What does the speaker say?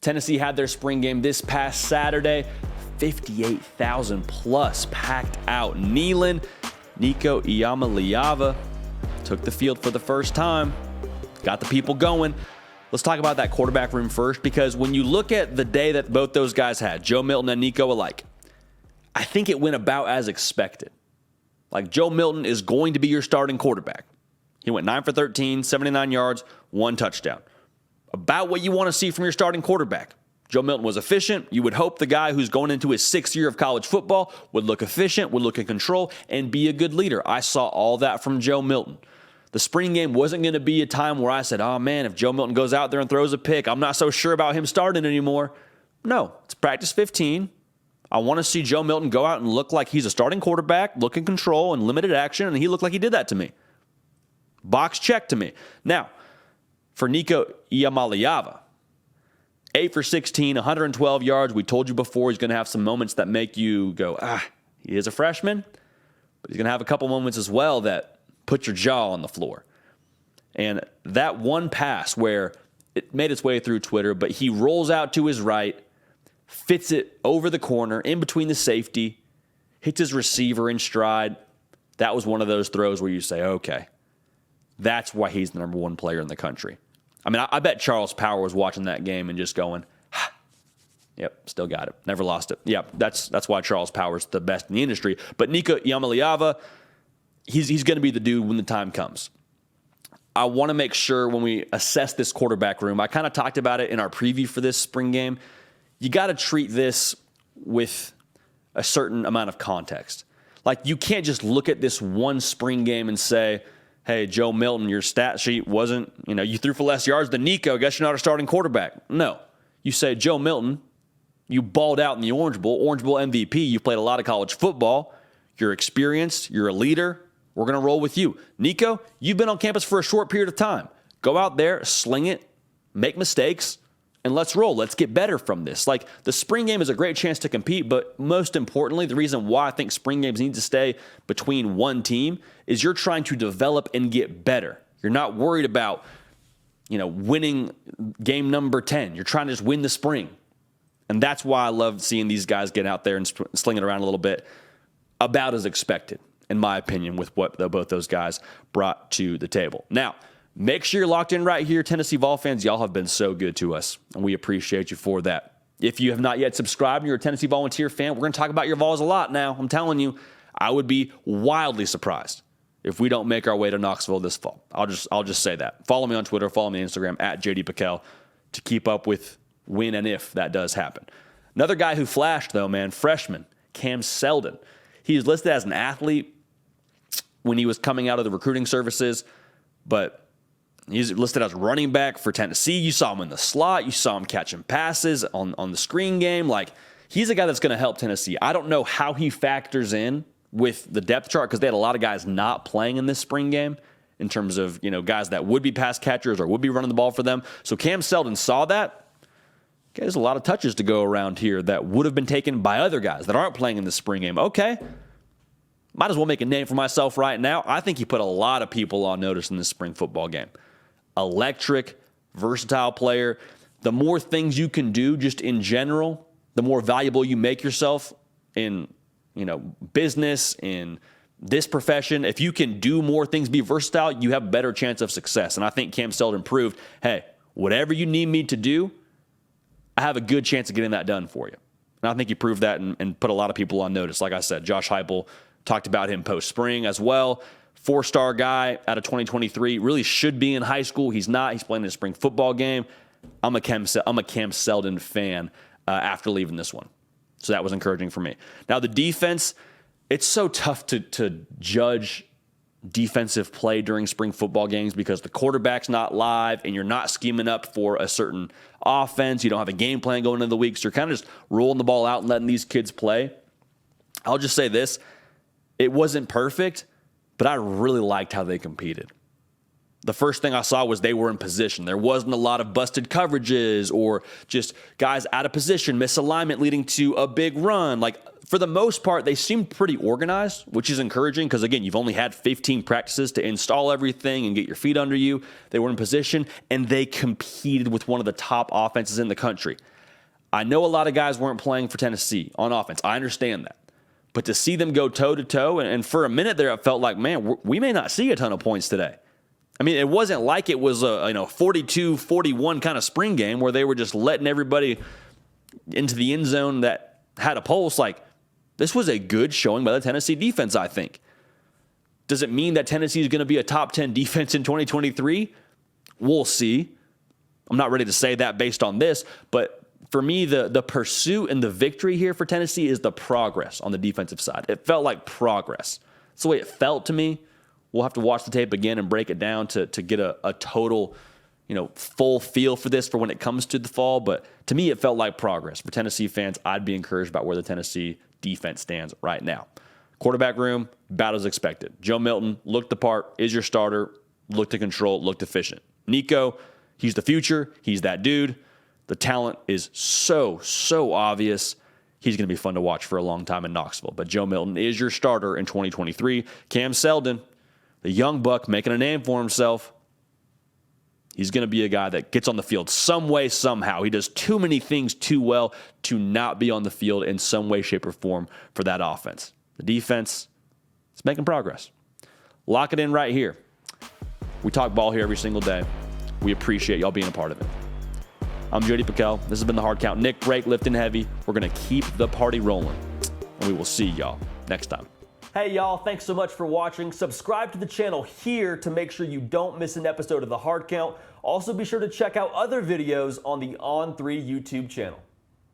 Tennessee had their spring game this past Saturday. 58,000 plus packed out. Neyland, Nico Iamaleava took the field for the first time. Got the people going. Let's talk about that quarterback room first, because when you look at the day that both those guys had, Joe Milton and Nico alike, I think it went about as expected. Like, Joe Milton is going to be your starting quarterback. He went 9 for 13, 79 yards, 1 touchdown. About what you want to see from your starting quarterback. Joe Milton was efficient. You would hope the guy who's going into his 6th year of college football would look efficient, would look in control, and be a good leader. I saw all that from Joe Milton. The spring game wasn't going to be a time where I said, oh man, if Joe Milton goes out there and throws a pick, I'm not so sure about him starting anymore. No, it's practice 15. I want to see Joe Milton go out and look like he's a starting quarterback, look in control and limited action, and he looked like he did that to me. Box check to me. Now, for Nico Iamaleava, 8 for 16, 112 yards. We told you before he's going to have some moments that make you go, he is a freshman, but he's going to have a couple moments as well that put your jaw on the floor. And that one pass where it made its way through Twitter, but he rolls out to his right, fits it over the corner, in between the safety, hits his receiver in stride. That was one of those throws where you say, okay, that's why he's the number one player in the country. I mean, I bet Charles Power was watching that game and just going, yep, still got it. Never lost it. Yep, that's why Charles Power's the best in the industry. But Nico Iamaleava, he's going to be the dude when the time comes. I want to make sure when we assess this quarterback room, I kind of talked about it in our preview for this spring game, you got to treat this with a certain amount of context. Like, you can't just look at this one spring game and say, hey, Joe Milton, your stat sheet wasn't, you threw for less yards than Nico. I guess you're not a starting quarterback. No. You say, Joe Milton, you balled out in the Orange Bowl MVP. You played a lot of college football. You're experienced. You're a leader. We're going to roll with you. Nico, you've been on campus for a short period of time. Go out there, sling it, make mistakes, and let's roll. Let's get better from this. Like, the spring game is a great chance to compete, but most importantly, the reason why I think spring games need to stay between one team is you're trying to develop and get better. You're not worried about, winning game number 10. You're trying to just win the spring. And that's why I love seeing these guys get out there and sling it around a little bit, about as expected, in my opinion, with what both those guys brought to the table. Now, make sure you're locked in right here. Tennessee Vol fans, y'all have been so good to us, and we appreciate you for that. If you have not yet subscribed and you're a Tennessee Volunteer fan, we're going to talk about your Vols a lot now. I'm telling you, I would be wildly surprised if we don't make our way to Knoxville this fall. I'll just say that. Follow me on Twitter, follow me on Instagram, at JD Piquel, to keep up with when and if that does happen. Another guy who flashed, though, man, freshman, Cam Seldon. He was listed as an athlete when he was coming out of the recruiting services, but he's listed as running back for Tennessee. You saw him in the slot. You saw him catching passes on the screen game. Like, he's a guy that's going to help Tennessee. I don't know how he factors in with the depth chart, because they had a lot of guys not playing in this spring game in terms of, guys that would be pass catchers or would be running the ball for them. So Cam Seldon saw that. Okay, there's a lot of touches to go around here that would have been taken by other guys that aren't playing in this spring game. Okay, might as well make a name for myself right now. I think he put a lot of people on notice in this spring football game. Electric, versatile player. The more things you can do just in general, the more valuable you make yourself in, business, in this profession. If you can do more things, be versatile, you have a better chance of success. And I think Cam Seldon proved, hey, whatever you need me to do, I have a good chance of getting that done for you. And I think he proved that and put a lot of people on notice. Like I said, Josh Heupel talked about him post-spring as well. 4-star guy out of 2023, really should be in high school. He's not. He's playing in a spring football game. I'm a Cam Seldon fan after leaving this one. So that was encouraging for me. Now, the defense, it's so tough to judge defensive play during spring football games because the quarterback's not live and you're not scheming up for a certain offense. You don't have a game plan going into the week, so you're kind of just rolling the ball out and letting these kids play. I'll just say this. It wasn't perfect, but I really liked how they competed. The first thing I saw was they were in position. There wasn't a lot of busted coverages or just guys out of position, misalignment leading to a big run. Like, for the most part, they seemed pretty organized, which is encouraging because, again, you've only had 15 practices to install everything and get your feet under you. They were in position, and they competed with one of the top offenses in the country. I know a lot of guys weren't playing for Tennessee on offense. I understand that. But to see them go toe-to-toe, and for a minute there, it felt like, man, we may not see a ton of points today. I mean, it wasn't like it was a 42-41 kind of spring game where they were just letting everybody into the end zone that had a pulse. Like, this was a good showing by the Tennessee defense, I think. Does it mean that Tennessee is going to be a top 10 defense in 2023? We'll see. I'm not ready to say that based on this, but for me, the pursuit and the victory here for Tennessee is the progress on the defensive side. It felt like progress. That's the way it felt to me. We'll have to watch the tape again and break it down to get a total, full feel for this for when it comes to the fall. But to me, it felt like progress. For Tennessee fans, I'd be encouraged about where the Tennessee defense stands right now. Quarterback room, about as expected. Joe Milton looked the part, is your starter, looked to control, looked efficient. Nico, he's the future. He's that dude. The talent is so obvious. He's going to be fun to watch for a long time in Knoxville. But Joe Milton is your starter in 2023. Cam Seldon, the young buck making a name for himself. He's going to be a guy that gets on the field some way, somehow. He does too many things too well to not be on the field in some way, shape, or form for that offense. The defense is making progress. Lock it in right here. We talk ball here every single day. We appreciate y'all being a part of it. I'm Jody Piquel. This has been The Hard Count. Nick Brake, lifting heavy. We're going to keep the party rolling. And we will see y'all next time. Hey, y'all. Thanks so much for watching. Subscribe to the channel here to make sure you don't miss an episode of The Hard Count. Also, be sure to check out other videos on the On3 YouTube channel.